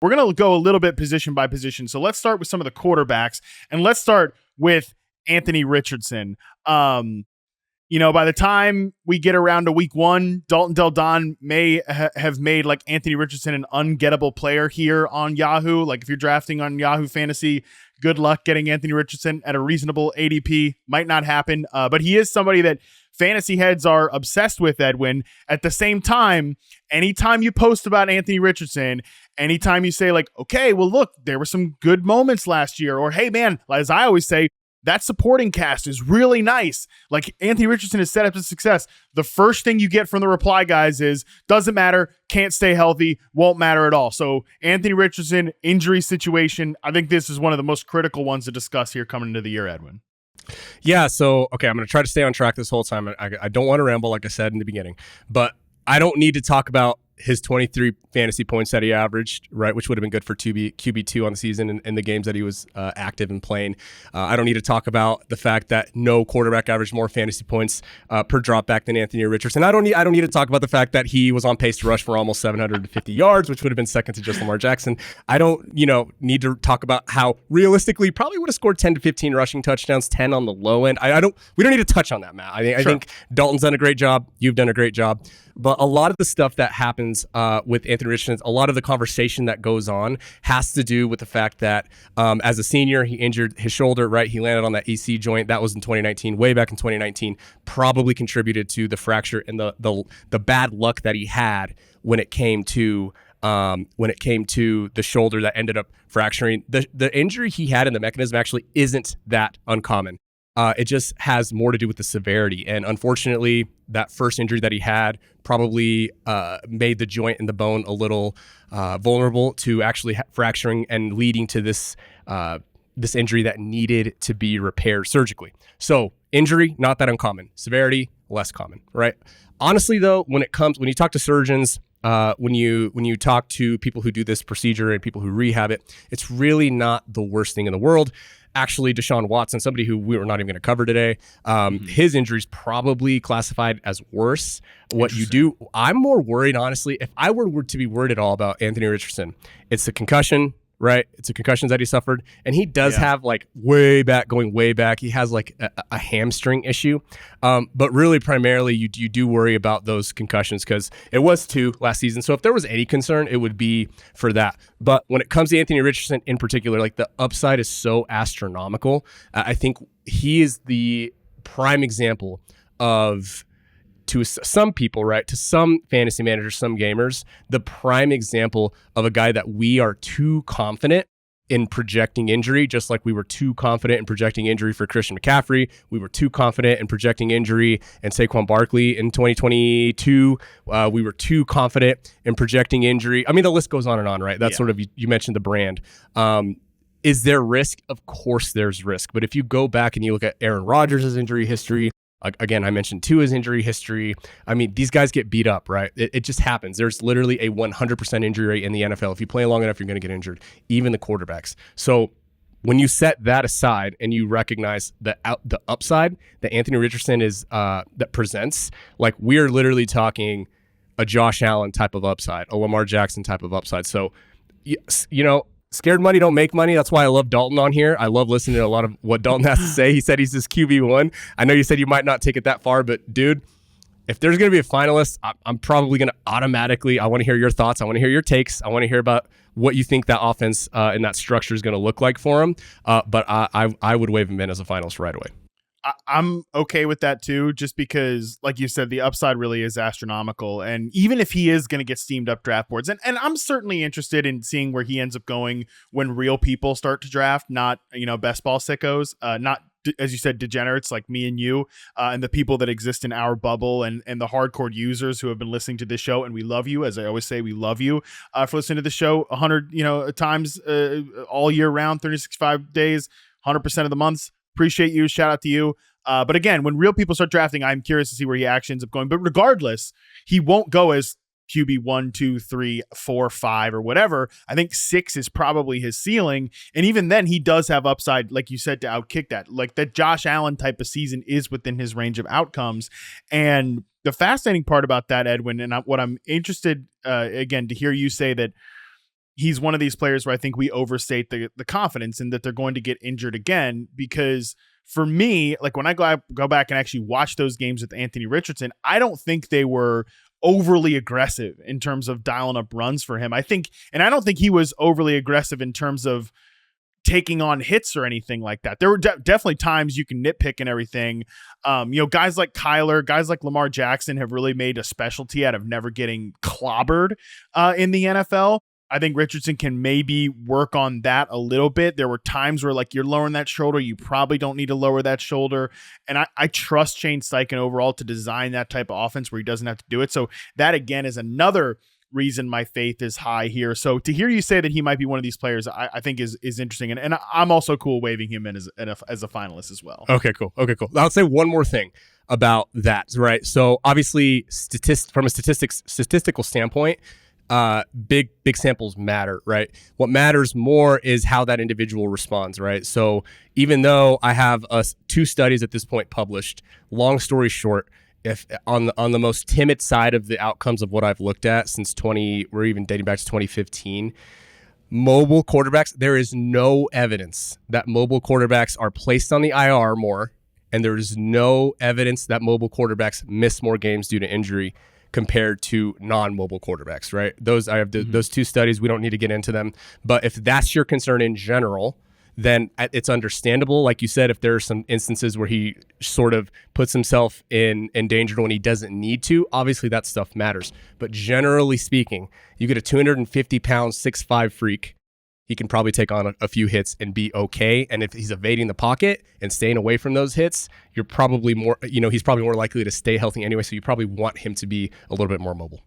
We're going to go a little bit position by position. So let's start with some of the quarterbacks, and let's start with Anthony Richardson. By the time we get around to week 1, Dalton Del Don may have made like Anthony Richardson an ungettable player here on Yahoo. Like if you're drafting on Yahoo Fantasy, good luck getting Anthony Richardson at a reasonable ADP. Might not happen, but he is somebody that fantasy heads are obsessed with, Edwin. At the same time, anytime you post about Anthony Richardson, anytime you say like, okay, well, look, there were some good moments last year, or hey, man, as I always say, that supporting cast is really nice. Like Anthony Richardson is set up to success. The first thing you get from the reply guys is doesn't matter, can't stay healthy, won't matter at all. So Anthony Richardson, injury situation. I think this is one of the most critical ones to discuss here coming into the year, Edwin. Yeah. So, okay, I'm going to try to stay on track this whole time. I don't want to ramble, like I said in the beginning, but I don't need to talk about his 23 fantasy points that he averaged, right, which would have been good for QB2 on the season in the games that he was active and playing. I don't need to talk about the fact that no quarterback averaged more fantasy points per dropback than Anthony Richardson. I don't need to talk about the fact that he was on pace to rush for almost 750 yards, which would have been second to just Lamar Jackson. I don't, need to talk about how realistically probably would have scored 10 to 15 rushing touchdowns, 10 on the low end. We don't need to touch on that, Matt. I think Dalton's done a great job. You've done a great job. But a lot of the stuff that happens with Anthony Richardson, a lot of the conversation that goes on has to do with the fact that as a senior, he injured his shoulder, right? He landed on that AC joint. That was in 2019, way back in 2019, probably contributed to the fracture and the bad luck that he had when it came to the shoulder that ended up fracturing. The injury he had in the mechanism actually isn't that uncommon. It just has more to do with the severity. And unfortunately, that first injury that he had probably made the joint and the bone a little vulnerable to actually fracturing and leading to this injury that needed to be repaired surgically. So injury, not that uncommon. Severity, less common, right? Honestly, though, when you talk to surgeons, when you talk to people who do this procedure and people who rehab it, it's really not the worst thing in the world. Actually, Deshaun Watson, somebody who we were not even going to cover today, his injury's probably classified as worse. What you do, I'm more worried, honestly, if I were to be worried at all about Anthony Richardson, it's the concussion, right? It's the concussions that he suffered. And he does have going way back, he has like a hamstring issue. But really primarily you do worry about those concussions because it was 2 last season. So if there was any concern, it would be for that. But when it comes to Anthony Richardson in particular, like the upside is so astronomical. I think he is the prime example of, to some people, right, to some fantasy managers, some gamers, the prime example of a guy that we are too confident in projecting injury, just like we were too confident in projecting injury for Christian McCaffrey. We were too confident in projecting injury in Saquon Barkley in 2022. We were too confident in projecting injury. I mean, the list goes on and on, right? That's sort of, you mentioned the brand. Is there risk? Of course there's risk. But if you go back and you look at Aaron Rodgers' injury history, again, I mentioned Tua's injury history. I mean, these guys get beat up, right? It just happens. There's literally a 100% injury rate in the NFL. If you play long enough, you're going to get injured, even the quarterbacks. So when you set that aside and you recognize the upside that Anthony Richardson is that presents, like we're literally talking a Josh Allen type of upside, a Lamar Jackson type of upside. So, scared money don't make money. That's why I love Dalton on here. I love listening to a lot of what Dalton has to say. He said he's this QB1. I know you said you might not take it that far, but dude, if there's going to be a finalist, I'm probably going to automatically, I want to hear your thoughts. I want to hear your takes. I want to hear about what you think that offense and that structure is going to look like for him. But I would wave him in as a finalist right away. I'm okay with that too, just because, like you said, the upside really is astronomical. And even if he is going to get steamed up draft boards, and I'm certainly interested in seeing where he ends up going when real people start to draft, not, best ball sickos, not, as you said, degenerates like me and you, and the people that exist in our bubble and the hardcore users who have been listening to this show. And we love you. As I always say, we love you for listening to the show 100, times all year round, 365 days, 100% of the months. Appreciate you. Shout out to you. But again, when real people start drafting, I'm curious to see where he actually ends up going. But regardless, he won't go as QB 1, 2, 3, 4, 5, or whatever. I think 6 is probably his ceiling. And even then, he does have upside, like you said, to outkick that. Like that Josh Allen type of season is within his range of outcomes. And the fascinating part about that, Edwin, and what I'm interested, again, to hear you say that he's one of these players where I think we overstate the confidence in that they're going to get injured again, because for me, like when I go back and actually watch those games with Anthony Richardson, I don't think they were overly aggressive in terms of dialing up runs for him. I don't think he was overly aggressive in terms of taking on hits or anything like that. There were definitely times you can nitpick and everything. Guys like Kyler, guys like Lamar Jackson have really made a specialty out of never getting clobbered in the NFL. I think Richardson can maybe work on that a little bit. There were times where like you're lowering that shoulder, you probably don't need to lower that shoulder. And I trust Shane Steichen overall to design that type of offense where he doesn't have to do it. So that again is another reason my faith is high here. So to hear you say that he might be one of these players, I think is interesting. And I'm also cool waving him in as a finalist as well. Okay, cool. I'll say one more thing about that, right? So obviously from a statistical standpoint, big samples matter, right? What matters more is how that individual responds, right? So even though I have 2 studies at this point published, long story short, if on the most timid side of the outcomes of what I've looked at since we're even dating back to 2015, mobile quarterbacks, there is no evidence that mobile quarterbacks are placed on the IR more, and there is no evidence that mobile quarterbacks miss more games due to injury compared to non-mobile quarterbacks, right? Those 2 studies, we don't need to get into them. But if that's your concern in general, then it's understandable. Like you said, if there are some instances where he sort of puts himself in danger when he doesn't need to, obviously that stuff matters. But generally speaking, you get a 250-pound, 6'5" freak, he can probably take on a few hits and be okay. And if he's evading the pocket and staying away from those hits, you're probably more, he's probably more likely to stay healthy anyway. So you probably want him to be a little bit more mobile.